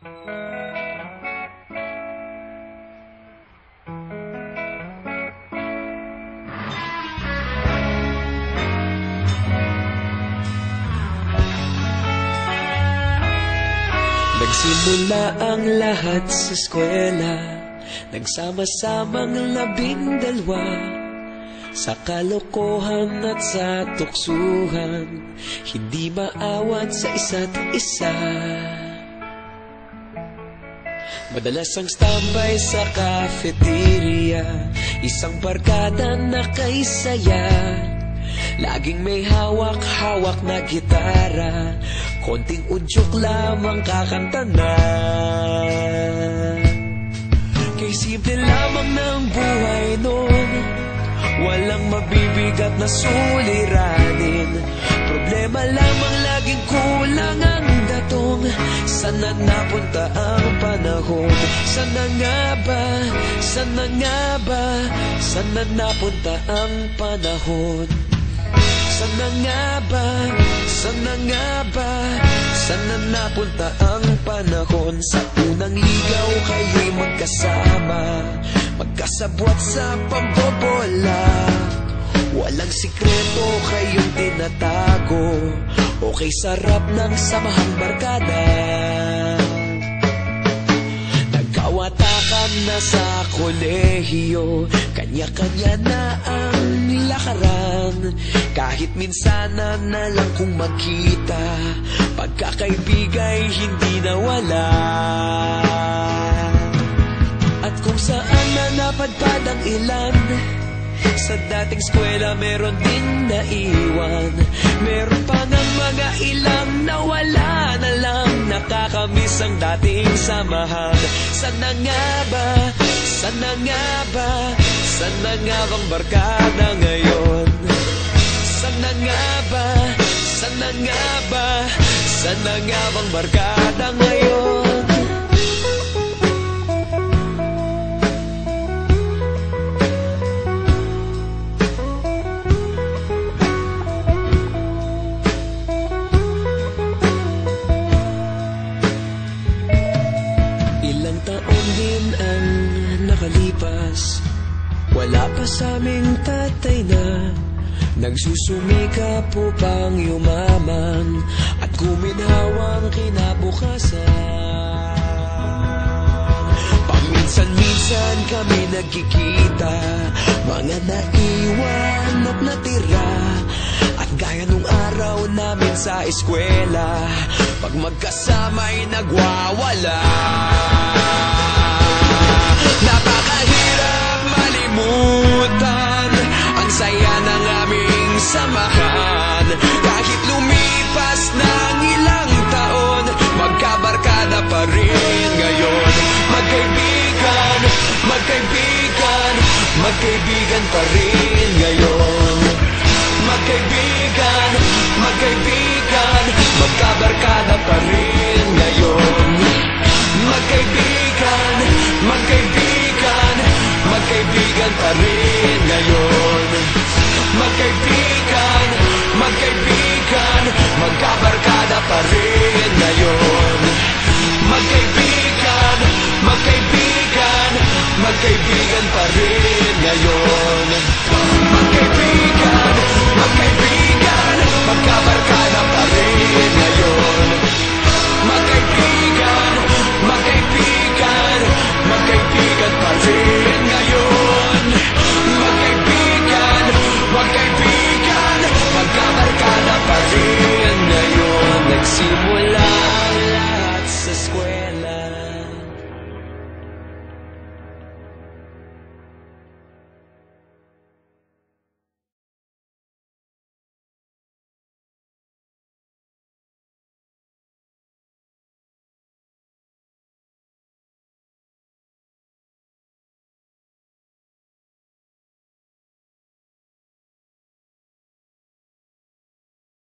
Nagsimula ang lahat sa eskwela, nagsama-samang 12 sa kalokohan at sa tuksuhan, hindi maawat sa isa't isa. Madalas ang standby sa cafeteria, isang barkada na kay saya. Laging may hawak-hawak na gitara, konting udyok lamang kakanta na. Kay simple lamang ng buhay noon, walang mabibigat na suliranin. Problema lamang laging kulang ang datong. Sana napunta ang panahon? Sana nga ba? Sana nga ba? Sana napunta ang panahon? Sana nga ba? Sana nga ba? Sana napunta ang panahon? Sa unang ligaw kayo'y magkasama, magkasabwat sa pambobola. Walang sikreto kayong tinatago, okay sarap ng samahang barkada. Nagkawatakan na sa kolehiyo, kanya-kanya na ang lakaran. Kahit minsanan na lang kung magkita, pagkakaibigay hindi nawala. At kung saan na napadpad ang ilan, sa dating eskwela meron din naiwan. Meron pa ng mga ilang nawala na lang, nakakamiss ang dating samahan. Sana nga ba? Sana nga ba? Sana nga bang barkada ngayon? Sana nga ba? Sana nga ba? Sana nga bang barkada ngayon? Ilang taon din ang nakalipas, wala pa sa aming tatay na nagsusumikap upang yumaman at guminhawang kinabukasan. Paminsan-minsan kami nagkikita, mga naiwan at natira. At gaya nung araw namin sa eskwela, pag magkasama'y nagwawala. Napakahirap malimutan ang saya ng aming samahan. Kahit lumipas ng ilang taon, magkabarkada pa rin ngayon. Magkaibigan, magkaibigan, magkaibigan pa rin ngayon. Magkaibigan, magkaibigan, magkabarkada pa rin ngayon. Magkaibigan, magkaibigan, magkaibigan pa rin ngayon. Magkaibigan, magkaibigan, magkabarkada pa rin ngayon. Magkaibigan, magkaibigan, magkaibigan pa rin ngayon. Magkaibigan, magkaibigan,